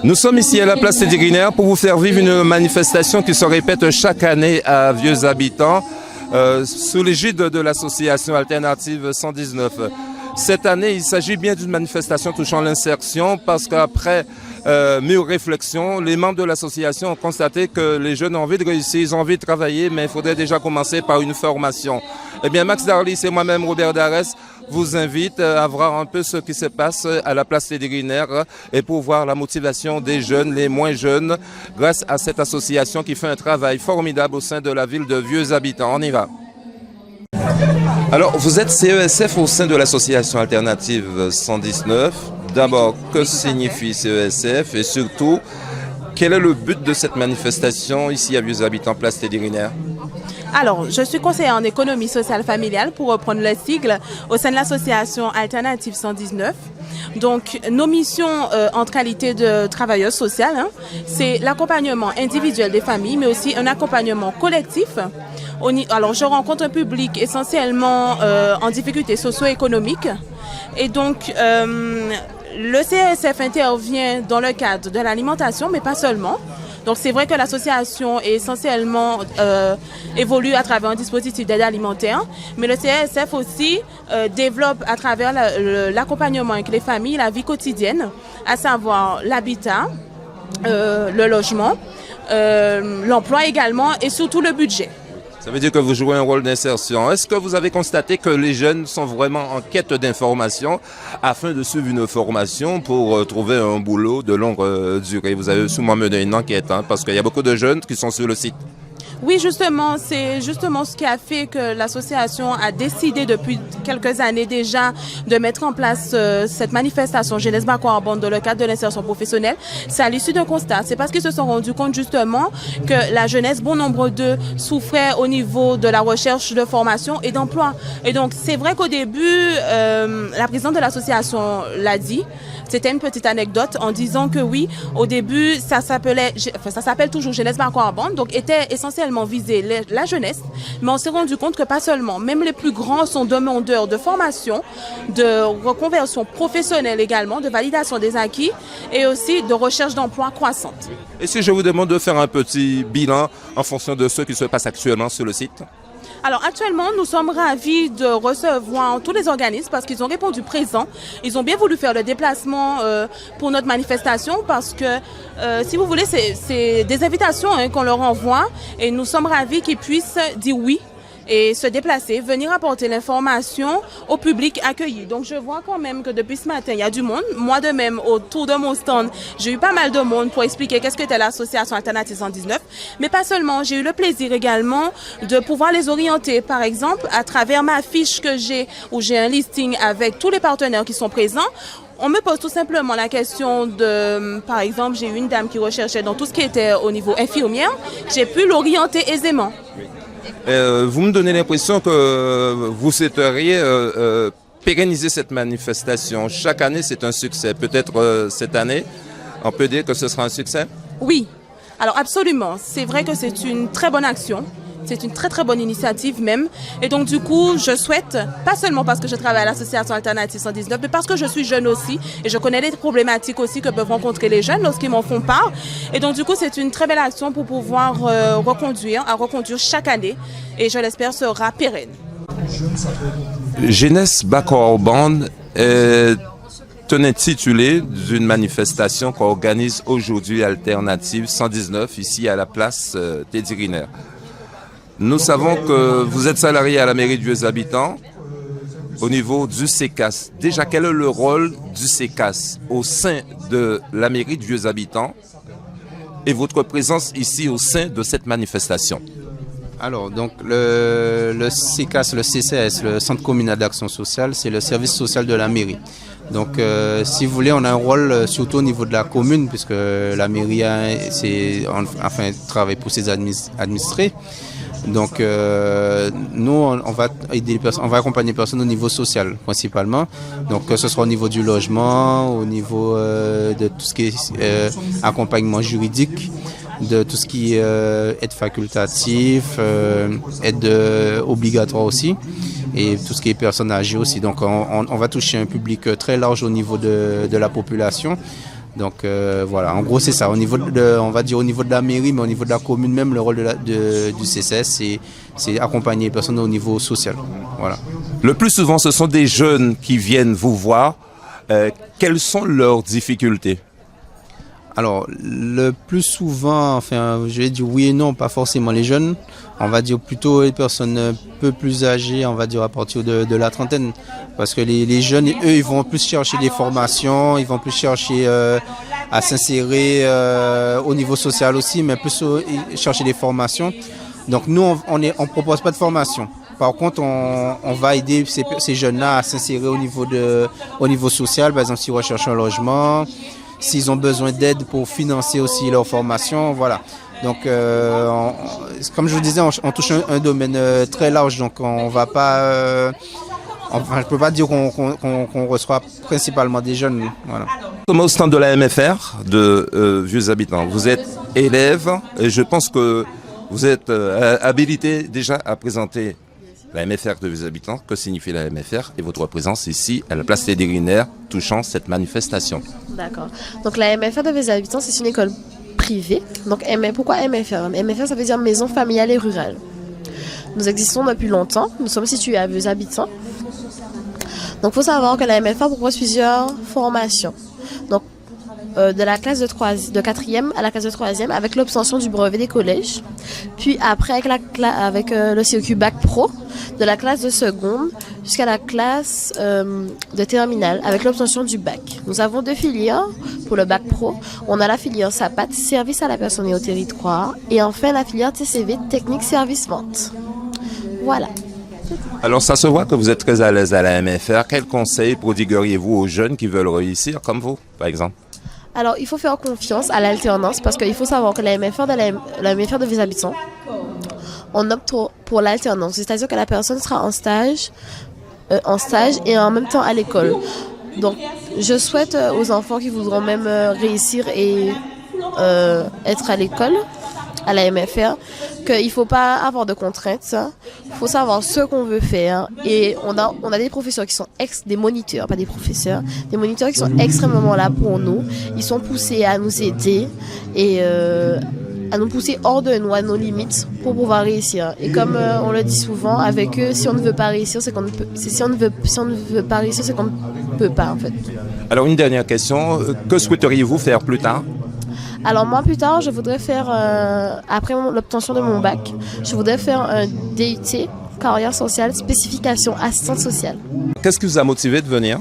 Nous sommes ici à la place Teddy pour vous faire vivre une manifestation qui se répète chaque année à Vieux Habitants sous l'égide de l'association alternative 119. Cette année, il s'agit bien d'une manifestation touchant l'insertion parce qu'après mûre réflexion, les membres de l'association ont constaté que les jeunes ont envie de réussir, ils ont envie de travailler, mais il faudrait déjà commencer par une formation. Eh bien, Max Darlis et moi-même, Robert Darès, vous invite à voir un peu ce qui se passe à la place Teddy et pour voir la motivation des jeunes, les moins jeunes, grâce à cette association qui fait un travail formidable au sein de la ville de Vieux Habitants. On y va. Alors, vous êtes CESF au sein de l'association alternative 119. D'abord, que signifie CESF et surtout, quel est le but de cette manifestation ici à Vieux Habitants, place Teddy Riner? Alors, je suis conseillère en économie sociale familiale, pour reprendre le sigle, au sein de l'association alternative 119. Donc, nos missions en qualité de travailleuse sociale, c'est l'accompagnement individuel des familles, mais aussi un accompagnement collectif. Alors, je rencontre un public essentiellement en difficulté socio-économique. Et donc, le CESF intervient dans le cadre de l'alimentation, mais pas seulement. Donc c'est vrai que l'association est essentiellement évolue à travers un dispositif d'aide alimentaire, mais le CESF aussi développe à travers l'accompagnement avec les familles la vie quotidienne, à savoir l'habitat, le logement, l'emploi également et surtout le budget. Ça veut dire que vous jouez un rôle d'insertion. Est-ce que vous avez constaté que les jeunes sont vraiment en quête d'informations afin de suivre une formation pour trouver un boulot de longue durée? Vous avez sûrement mené une enquête, parce qu'il y a beaucoup de jeunes qui sont sur le site. Oui, justement, c'est justement ce qui a fait que l'association a décidé depuis quelques années déjà de mettre en place cette manifestation Jeunesse Bakoarbonne dans le cadre de l'insertion professionnelle. C'est à l'issue d'un constat. C'est parce qu'ils se sont rendus compte justement que la jeunesse, bon nombre d'eux, souffrait au niveau de la recherche de formation et d'emploi. Et donc, c'est vrai qu'au début, la présidente de l'association l'a dit. C'était une petite anecdote en disant que oui, au début, ça s'appelle toujours Jeunesse Bakoarbonne, donc était essentiellement visé la jeunesse, mais on s'est rendu compte que pas seulement, même les plus grands sont demandeurs de formation, de reconversion professionnelle également, de validation des acquis et aussi de recherche d'emploi croissante. Et si je vous demande de faire un petit bilan en fonction de ce qui se passe actuellement sur le site? Alors actuellement, nous sommes ravis de recevoir tous les organismes parce qu'ils ont répondu présent. Ils ont bien voulu faire le déplacement pour notre manifestation parce que, si vous voulez, c'est des invitations qu'on leur envoie et nous sommes ravis qu'ils puissent dire oui et se déplacer, venir apporter l'information au public accueilli. Donc je vois quand même que depuis ce matin, il y a du monde. Moi de même, autour de mon stand, j'ai eu pas mal de monde pour expliquer qu'est-ce que était l'association Alternative 119. Mais pas seulement, j'ai eu le plaisir également de pouvoir les orienter. Par exemple, à travers ma fiche que j'ai, où j'ai un listing avec tous les partenaires qui sont présents, on me pose tout simplement la question de, par exemple, j'ai eu une dame qui recherchait dans tout ce qui était au niveau infirmière, j'ai pu l'orienter aisément. Vous me donnez l'impression que vous souhaiteriez pérenniser cette manifestation. Chaque année, c'est un succès. Peut-être cette année, on peut dire que ce sera un succès? Oui, alors absolument. C'est vrai que c'est une très bonne action. C'est une très très bonne initiative même. Et donc du coup, je souhaite, pas seulement parce que je travaille à l'association Alternative 119, mais parce que je suis jeune aussi et je connais les problématiques aussi que peuvent rencontrer les jeunes lorsqu'ils m'en font part. Et donc du coup, c'est une très belle action pour pouvoir reconduire chaque année et je l'espère sera pérenne. Jeunesse Bakoarbonne est un intitulé d'une manifestation qu'organise aujourd'hui Alternative 119 ici à la place Teddy Riner. Nous savons que vous êtes salarié à la mairie de Vieux Habitants au niveau du CECAS. Déjà, quel est le rôle du CECAS au sein de la mairie de Vieux Habitants et votre présence ici au sein de cette manifestation? Alors, donc le CECAS, le CCS, le Centre communal d'action sociale, c'est le service social de la mairie. Donc, si vous voulez, on a un rôle surtout au niveau de la commune, puisque la mairie travaille pour ses administrés. Donc, nous, on va aider on va accompagner les personnes au niveau social, principalement. Donc, que ce soit au niveau du logement, au niveau de tout ce qui est accompagnement juridique, de tout ce qui est aide facultative, aide obligatoire aussi, et tout ce qui est personnes âgées aussi. Donc, on va toucher un public très large au niveau de la population. Donc voilà, en gros c'est ça. On va dire au niveau de la mairie, mais au niveau de la commune même, le rôle du CCS, c'est accompagner les personnes au niveau social. Voilà. Le plus souvent, ce sont des jeunes qui viennent vous voir. Quelles sont leurs difficultés? Alors, le plus souvent, enfin, je vais dire oui et non, pas forcément les jeunes. On va dire plutôt les personnes un peu plus âgées, on va dire à partir de la trentaine. Parce que les jeunes, eux, ils vont plus chercher des formations, ils vont plus chercher à s'insérer au niveau social aussi, mais plus chercher des formations. Donc nous, on propose pas de formation. Par contre, on va aider ces jeunes-là à s'insérer au niveau social, par exemple s'ils recherchent un logement, s'ils ont besoin d'aide pour financer aussi leur formation, voilà. Donc, comme je vous disais, on touche un domaine très large, donc on va pas, enfin, je peux pas dire qu'on reçoit principalement des jeunes, voilà. Au stand de la MFR de Vieux Habitants, vous êtes élève et je pense que vous êtes habilité déjà à présenter la MFR de Vieux Habitants. Que signifie la MFR et votre présence ici à la place des Dérinaires touchant cette manifestation? D'accord. Donc la MFR de Vieux Habitants, c'est une école privée. Donc pourquoi MFR? MFR, ça veut dire Maison familiale et rurale. Nous existons depuis longtemps. Nous sommes situés à Vieux Habitants. Donc il faut savoir que la MFR propose plusieurs formations. Donc de la classe de 4e à la classe de 3e avec l'obtention du brevet des collèges. Puis après avec le CEQ Bac Pro, de la classe de seconde jusqu'à la classe de terminale avec l'obtention du bac. Nous avons 2 filières pour le Bac Pro. On a la filière SAPAT, service à la personne et au territoire, et enfin la filière TCV, technique service vente. Voilà. Alors ça se voit que vous êtes très à l'aise à la MFR. Quels conseils prodigueriez-vous aux jeunes qui veulent réussir comme vous, par exemple? Alors, il faut faire confiance à l'alternance parce qu'il faut savoir que la MFR de Vieux Habitants, on opte pour l'alternance. C'est-à-dire que la personne sera en stage et en même temps à l'école. Donc, je souhaite aux enfants qui voudront même réussir et être à l'école, à la MFR, qu'il ne faut pas avoir de contraintes. Il faut savoir ce qu'on veut faire. Et on a des professeurs qui sont des moniteurs, pas des professeurs, des moniteurs qui sont extrêmement là pour nous. Ils sont poussés à nous aider et à nous pousser hors de nous, à nos limites, pour pouvoir réussir. Et comme on le dit souvent, avec eux, si on ne veut pas réussir, c'est qu'on ne peut. Si on ne veut pas réussir, c'est qu'on ne peut pas en fait. Alors une dernière question, que souhaiteriez-vous faire plus tard? Alors moi plus tard, je voudrais faire, après l'obtention de mon bac, je voudrais faire un DUT, carrière sociale, spécification assistante sociale. Qu'est-ce qui vous a motivé de venir?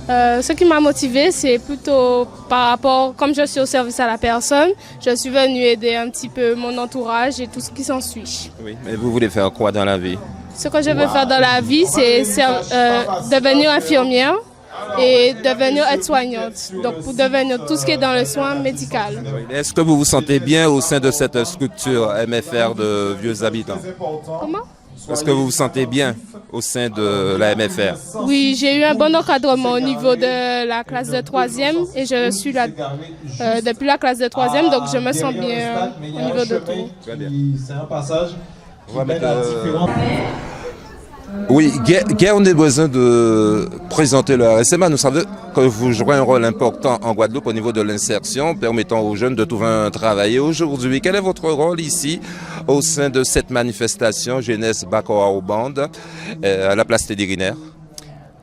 Ce qui m'a motivé, c'est plutôt par rapport, comme je suis au service à la personne, je suis venue aider un petit peu mon entourage et tout ce qui s'ensuit. Oui, mais vous voulez faire quoi dans la vie? Ce que je veux faire dans la vie, c'est devenir infirmière et devenir aide-soignante. Donc pour devenir tout ce qui est dans le soin médical. Est-ce que vous vous sentez bien au sein de cette structure MFR de Vieux Habitants? Comment? Est-ce que vous vous sentez bien au sein de la MFR? Oui, j'ai eu un bon encadrement au niveau de la classe de 3e et je suis là depuis la classe de 3e, donc je me sens bien au niveau de tout. Très bien. C'est un passage. Oui, guère on a besoin de présenter le RSMA. Nous savons que vous jouez un rôle important en Guadeloupe au niveau de l'insertion, permettant aux jeunes de trouver un travail. Et aujourd'hui, quel est votre rôle ici au sein de cette manifestation Jeunesse Bacoa Bande à la place des Dérinaires?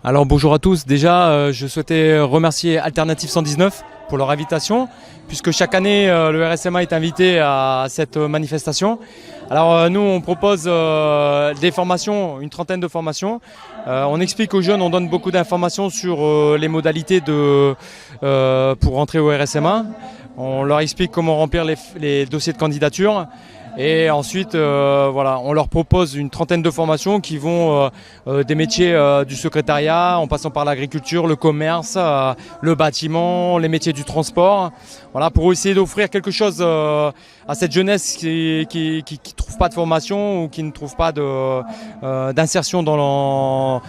Alors bonjour à tous. Déjà, je souhaitais remercier Alternative 119 pour leur invitation, puisque chaque année, le RSMA est invité à cette manifestation. Alors nous, on propose des formations, une trentaine de formations. On explique aux jeunes, on donne beaucoup d'informations sur les modalités pour rentrer au RSMA. On leur explique comment remplir les dossiers de candidature. Et ensuite, voilà, on leur propose une trentaine de formations qui vont des métiers du secrétariat, en passant par l'agriculture, le commerce, le bâtiment, les métiers du transport. Voilà, pour essayer d'offrir quelque chose à cette jeunesse qui trouve pas de formation ou qui ne trouve pas d'insertion dans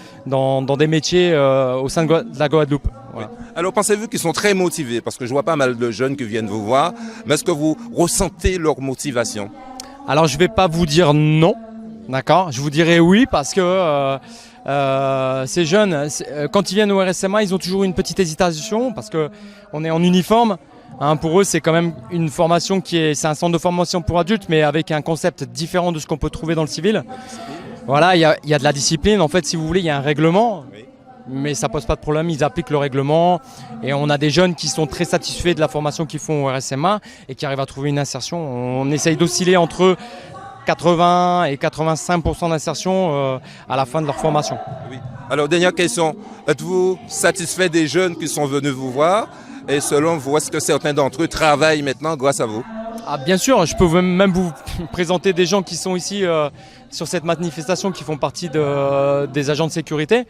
des métiers au sein de la Guadeloupe. Voilà. Alors pensez-vous qu'ils sont très motivés? Parce que je vois pas mal de jeunes qui viennent vous voir. Mais est-ce que vous ressentez leur motivation? Alors je ne vais pas vous dire non, d'accord. Je vous dirai oui parce que ces jeunes, quand ils viennent au RSMA, ils ont toujours une petite hésitation parce qu'on est en uniforme. Hein, pour eux, c'est quand même une formation c'est un centre de formation pour adultes, mais avec un concept différent de ce qu'on peut trouver dans le civil. Voilà, il y a de la discipline. En fait, si vous voulez, il y a un règlement, mais ça pose pas de problème. Ils appliquent le règlement et on a des jeunes qui sont très satisfaits de la formation qu'ils font au RSMA et qui arrivent à trouver une insertion. On essaye d'osciller entre 80 et 85% d'insertion à la fin de leur formation. Oui. Alors, dernière question. Êtes-vous satisfait des jeunes qui sont venus vous voir? Et selon vous, est-ce que certains d'entre eux travaillent maintenant grâce à vous? Ah, bien sûr, je peux même vous présenter des gens qui sont ici sur cette manifestation, qui font partie des agents de sécurité,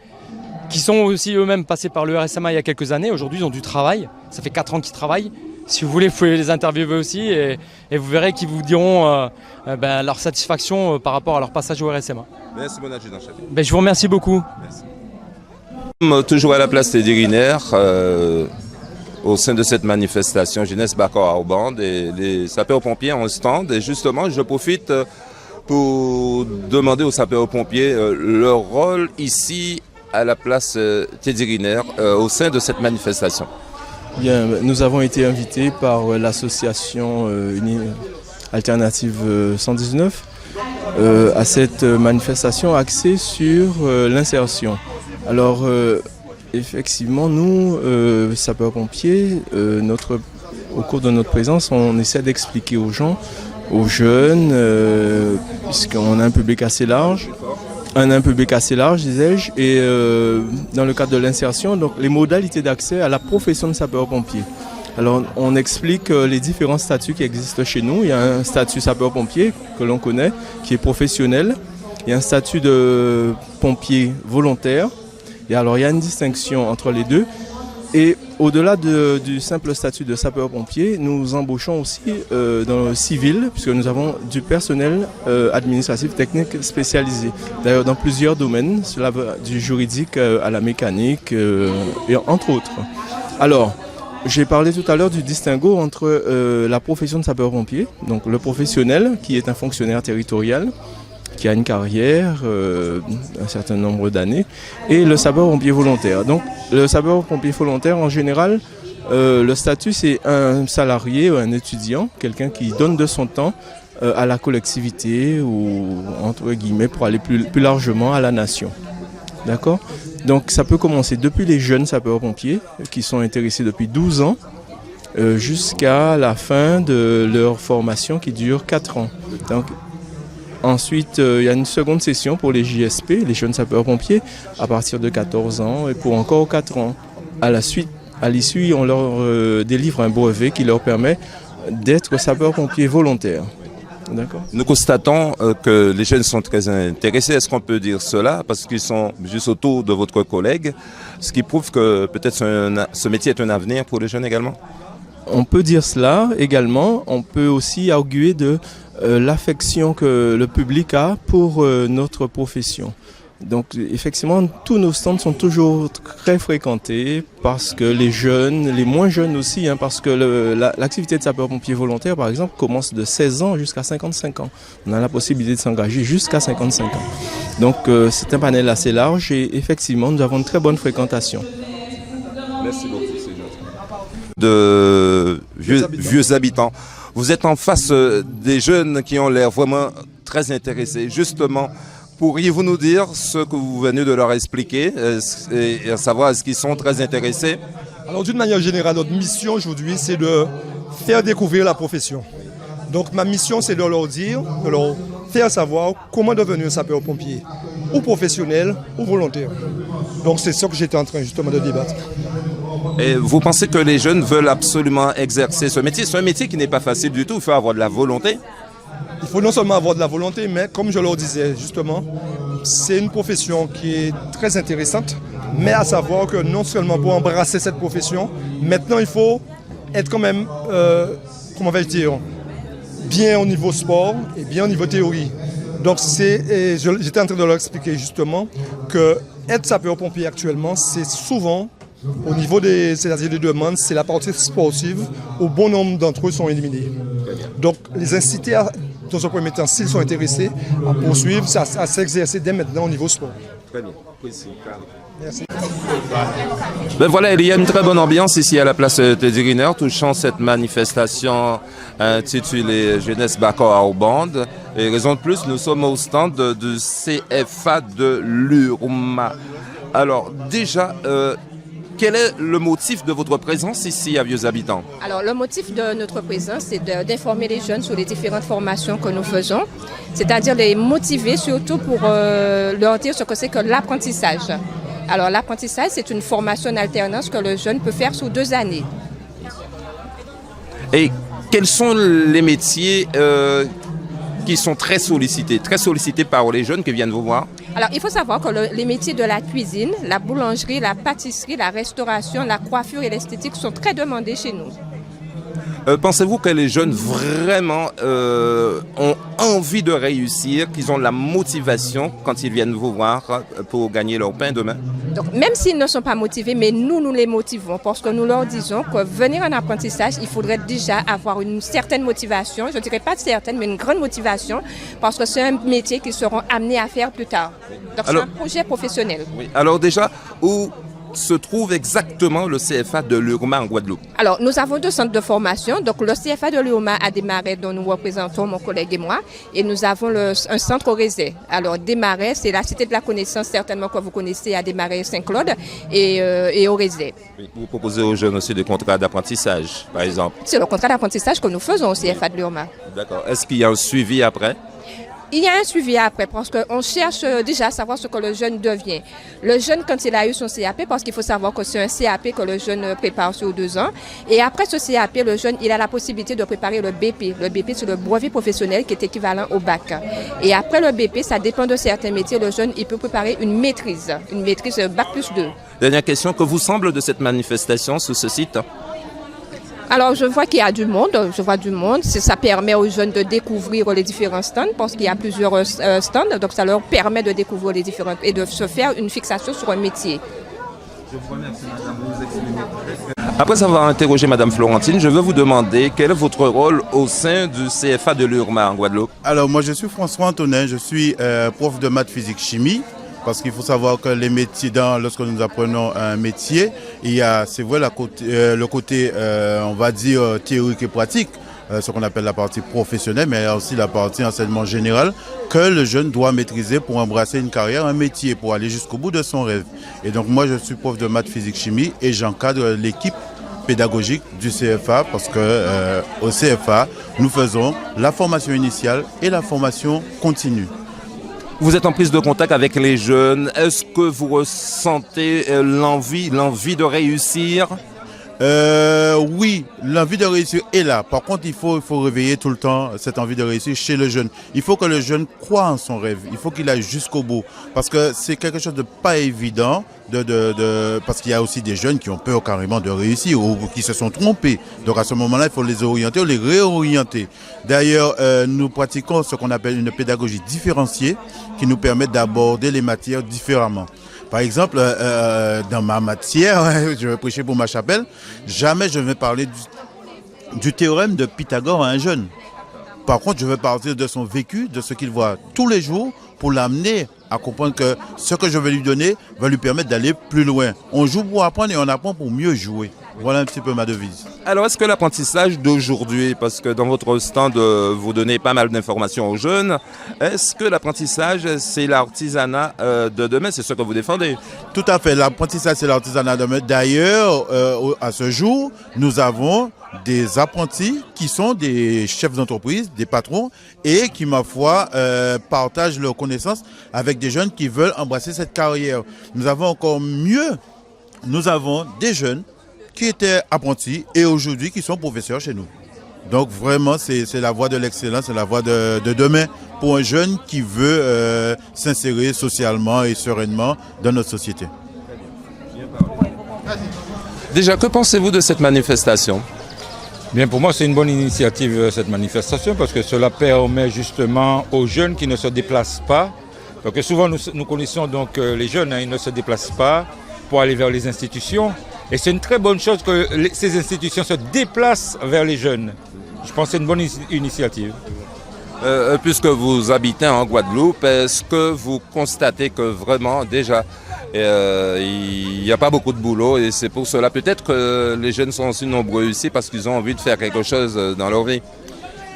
qui sont aussi eux-mêmes passés par le RSMA il y a quelques années. Aujourd'hui, ils ont du travail. Ça fait 4 ans qu'ils travaillent. Si vous voulez, vous pouvez les interviewer aussi et vous verrez qu'ils vous diront leur satisfaction par rapport à leur passage au RSMA. Merci, mon adjudant-chef. Je vous remercie beaucoup. Merci. Toujours à la place des Dirinaires, au sein de cette manifestation Jeunesse Bacor Bande, et les sapeurs-pompiers ont un stand. Et justement, je profite pour demander aux sapeurs-pompiers leur rôle ici à la place Tédirinaire au sein de cette manifestation. Bien, nous avons été invités par l'association Alternative 119 à cette manifestation axée sur l'insertion. Alors, effectivement, nous, sapeurs-pompiers, au cours de notre présence, on essaie d'expliquer aux gens, aux jeunes, puisqu'on a un public assez large, disais-je, et dans le cadre de l'insertion, donc les modalités d'accès à la profession de sapeur-pompier. Alors, on explique les différents statuts qui existent chez nous. Il y a un statut sapeur-pompier que l'on connaît, qui est professionnel. Il y a un statut de pompier volontaire. Et alors, il y a une distinction entre les deux. Et au-delà du simple statut de sapeur-pompier, nous embauchons aussi dans le civil, puisque nous avons du personnel administratif technique spécialisé. D'ailleurs, dans plusieurs domaines, cela va du juridique à la mécanique, et entre autres. Alors, j'ai parlé tout à l'heure du distinguo entre la profession de sapeur-pompier, donc le professionnel, qui est un fonctionnaire territorial, qui a une carrière, un certain nombre d'années, et le sapeur-pompier volontaire. Donc le sapeur-pompier volontaire, en général, le statut, c'est un salarié ou un étudiant, quelqu'un qui donne de son temps à la collectivité ou, entre guillemets, pour aller plus largement à la nation. D'accord ? Donc ça peut commencer depuis les jeunes sapeurs-pompiers qui sont intéressés depuis 12 ans jusqu'à la fin de leur formation qui dure 4 ans. Donc, ensuite, il y a une seconde session pour les JSP, les jeunes sapeurs-pompiers, à partir de 14 ans et pour encore 4 ans. À l'issue, on leur délivre un brevet qui leur permet d'être sapeurs-pompiers volontaires. D'accord. Nous constatons que les jeunes sont très intéressés. Est-ce qu'on peut dire cela? Parce qu'ils sont juste autour de votre collègue, ce qui prouve que peut-être ce métier est un avenir pour les jeunes également? On peut dire cela également. On peut aussi arguer de l'affection que le public a pour notre profession. Donc effectivement, tous nos stands sont toujours très fréquentés parce que les jeunes, les moins jeunes aussi, parce que l'activité de sapeur-pompier volontaire, par exemple, commence de 16 ans jusqu'à 55 ans. On a la possibilité de s'engager jusqu'à 55 ans. Donc c'est un panel assez large et effectivement, nous avons une très bonne fréquentation. Merci beaucoup, c'est gentil. De vieux habitants. Vous êtes en face des jeunes qui ont l'air vraiment très intéressés. Justement, pourriez-vous nous dire ce que vous venez de leur expliquer et savoir est-ce qu'ils sont très intéressés? Alors d'une manière générale, notre mission aujourd'hui, c'est de faire découvrir la profession. Donc ma mission, c'est de leur dire, de leur faire savoir comment devenir sapeur-pompier, ou professionnel, ou volontaire. Donc c'est ça que j'étais en train justement de débattre. Et vous pensez que les jeunes veulent absolument exercer ce métier? C'est un métier qui n'est pas facile du tout, il faut avoir de la volonté. Il faut non seulement avoir de la volonté, mais comme je leur disais justement, c'est une profession qui est très intéressante, mais à savoir que non seulement pour embrasser cette profession, maintenant il faut être quand même, comment vais-je dire, bien au niveau sport et bien au niveau théorie. Donc j'étais en train de leur expliquer justement que être sapeur-pompier actuellement, c'est souvent au niveau des demandes, c'est la partie sportive où bon nombre d'entre eux sont éliminés. Donc les inciter dans un premier temps, s'ils sont intéressés, à poursuivre, à s'exercer dès maintenant au niveau sport. Très bien. Merci. Ben voilà, il y a une très bonne ambiance ici à la place Teddy Riner, touchant cette manifestation intitulée Jeunesse Bacor Band. Et raison de plus, nous sommes au stand du CFA de l'URMA. Alors déjà, quel est le motif de votre présence ici à Vieux Habitants? Alors, le motif de notre présence, c'est d'informer les jeunes sur les différentes formations que nous faisons, c'est-à-dire les motiver surtout pour leur dire ce que c'est que l'apprentissage. Alors, l'apprentissage, c'est une formation en alternance que le jeune peut faire sur 2 années. Et quels sont les métiers qui sont très sollicités par les jeunes qui viennent vous voir? Alors, il faut savoir que les métiers de la cuisine, la boulangerie, la pâtisserie, la restauration, la coiffure et l'esthétique sont très demandés chez nous. Pensez-vous que les jeunes vraiment ont envie de réussir, qu'ils ont la motivation quand ils viennent vous voir pour gagner leur pain demain? Donc, même s'ils ne sont pas motivés, mais nous les motivons parce que nous leur disons que venir en apprentissage, il faudrait déjà avoir une certaine motivation, je ne dirais pas certaine, mais une grande motivation parce que c'est un métier qu'ils seront amenés à faire plus tard. Donc, c'est un projet professionnel. Oui. Alors déjà, où se trouve exactement le CFA de l'URMA en Guadeloupe? Alors, nous avons 2 centres de formation. Donc, le CFA de l'URMA à Desmarais, dont nous représentons mon collègue et moi, et nous avons un centre au Rézé. Alors, Desmarais, c'est la Cité de la Connaissance, certainement que vous connaissez à Desmarais-Saint-Claude et au Rézé. Vous proposez aux jeunes aussi des contrats d'apprentissage, par exemple? C'est le contrat d'apprentissage que nous faisons au CFA de l'URMA. D'accord. Est-ce qu'il y a un suivi après? Il y a un suivi après parce qu'on cherche déjà à savoir ce que le jeune devient. Le jeune, quand il a eu son CAP, parce qu'il faut savoir que c'est un CAP que le jeune prépare sur 2 ans. Et après ce CAP, le jeune, il a la possibilité de préparer le BP. Le BP, c'est le brevet professionnel qui est équivalent au bac. Et après le BP, ça dépend de certains métiers. Le jeune, il peut préparer une maîtrise bac plus 2. Dernière question, que vous semble de cette manifestation sur ce site? Alors, je vois qu'il y a du monde, Ça permet aux jeunes de découvrir les différents stands parce qu'il y a plusieurs stands. Donc, ça leur permet de découvrir les différents et de se faire une fixation sur un métier. Je vous remercie, madame, vous exprimer. Après avoir interrogé madame Florentine, je veux vous demander quel est votre rôle au sein du CFA de l'URMA en Guadeloupe? Alors, moi, je suis François Antonin, je suis prof de maths, physique, chimie. Parce qu'il faut savoir que les métiers, lorsque nous apprenons un métier, il y a, c'est vrai, le côté, on va dire, théorique et pratique, ce qu'on appelle la partie professionnelle, mais il y a aussi la partie enseignement général que le jeune doit maîtriser pour embrasser une carrière, un métier, pour aller jusqu'au bout de son rêve. Et donc moi, je suis prof de maths, physique, chimie et j'encadre l'équipe pédagogique du CFA parce que au CFA, nous faisons la formation initiale et la formation continue. Vous êtes en prise de contact avec les jeunes. Est-ce que vous ressentez l'envie de réussir? Oui, l'envie de réussir est là. Par contre, il faut réveiller tout le temps cette envie de réussir chez le jeune. Il faut que le jeune croie en son rêve. Il faut qu'il aille jusqu'au bout. Parce que c'est quelque chose de pas évident parce qu'il y a aussi des jeunes qui ont peur carrément de réussir ou qui se sont trompés. Donc à ce moment-là, il faut les orienter ou les réorienter. D'ailleurs, nous pratiquons ce qu'on appelle une pédagogie différenciée qui nous permet d'aborder les matières différemment. Par exemple, dans ma matière, je vais prêcher pour ma chapelle, jamais je vais parler du théorème de Pythagore à un jeune. Par contre, je vais partir de son vécu, de ce qu'il voit tous les jours pour l'amener à comprendre que ce que je vais lui donner va lui permettre d'aller plus loin. On joue pour apprendre et on apprend pour mieux jouer. Voilà un petit peu ma devise. Alors, est-ce que l'apprentissage d'aujourd'hui, parce que dans votre stand, vous donnez pas mal d'informations aux jeunes, est-ce que l'apprentissage, c'est l'artisanat de demain? C'est ce que vous défendez? Tout à fait. L'apprentissage, c'est l'artisanat de demain. D'ailleurs, à ce jour, nous avons des apprentis qui sont des chefs d'entreprise, des patrons, et qui, ma foi, partagent leurs connaissances avec des jeunes qui veulent embrasser cette carrière. Nous avons encore mieux, nous avons des jeunes qui étaient apprentis et aujourd'hui qui sont professeurs chez nous. Donc vraiment, c'est la voie de l'excellence, c'est la voie de demain pour un jeune qui veut s'insérer socialement et sereinement dans notre société. Déjà, que pensez-vous de cette manifestation? Bien, pour moi, c'est une bonne initiative, cette manifestation, parce que cela permet justement aux jeunes qui ne se déplacent pas. Parce que souvent, nous connaissons donc les jeunes, ils ne se déplacent pas pour aller vers les institutions. Et c'est une très bonne chose que ces institutions se déplacent vers les jeunes. Je pense que c'est une bonne initiative. Puisque vous habitez en Guadeloupe, est-ce que vous constatez que vraiment déjà il n'y a pas beaucoup de boulot et c'est pour cela peut-être que les jeunes sont aussi nombreux ici parce qu'ils ont envie de faire quelque chose dans leur vie?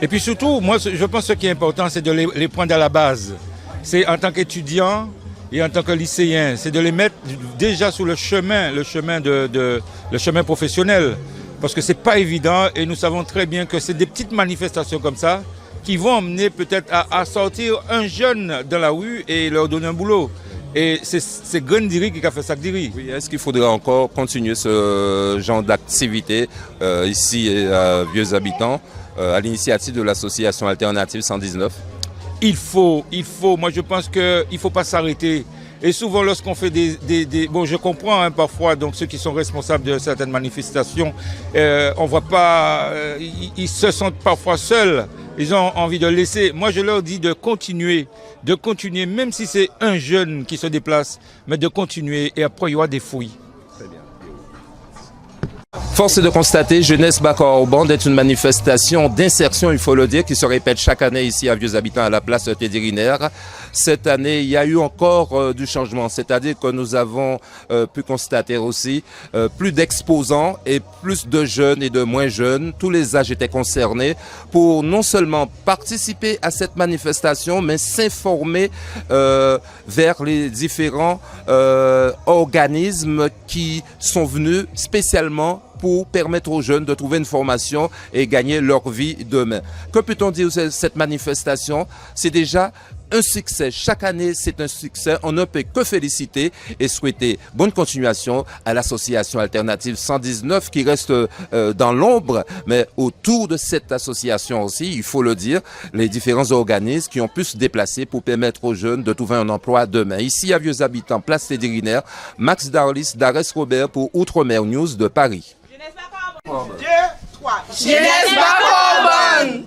Et puis surtout, moi je pense que ce qui est important, c'est de les prendre à la base. C'est en tant qu'étudiant et en tant que lycéen, c'est de les mettre déjà sur le chemin professionnel. Parce que c'est pas évident et nous savons très bien que c'est des petites manifestations comme ça qui vont emmener peut-être à sortir un jeune dans la rue et leur donner un boulot. Et c'est Grandiri qui a fait ça. Oui, est-ce qu'il faudrait encore continuer ce genre d'activité ici à Vieux Habitants à l'initiative de l'association Alternative 119? Il faut. Moi, je pense qu'il ne faut pas s'arrêter. Et souvent, lorsqu'on fait bon, je comprends parfois donc ceux qui sont responsables de certaines manifestations, on voit pas, ils se sentent parfois seuls. Ils ont envie de laisser. Moi, je leur dis de continuer, même si c'est un jeune qui se déplace, mais de continuer. Et après, il y aura des fouilles. Très bien. Force est de constater, Jeunesse Bacor-Band est une manifestation d'insertion, il faut le dire, qui se répète chaque année ici à Vieux Habitants à la place Teddy Riner. Cette année, il y a eu encore du changement, c'est-à-dire que nous avons pu constater aussi plus d'exposants et plus de jeunes et de moins jeunes. Tous les âges étaient concernés pour non seulement participer à cette manifestation, mais s'informer vers les différents organismes qui sont venus spécialement pour permettre aux jeunes de trouver une formation et gagner leur vie demain. Que peut-on dire de cette manifestation? C'est déjà un succès. Chaque année, c'est un succès. On ne peut que féliciter et souhaiter bonne continuation à l'association Alternative 119 qui reste dans l'ombre. Mais autour de cette association aussi, il faut le dire, les différents organismes qui ont pu se déplacer pour permettre aux jeunes de trouver un emploi demain. Ici à Vieux Habitants, place Teddy Riner, Max Darlis, Darès Robert pour Outre-mer News de Paris. Jeunesse Bacor-Band.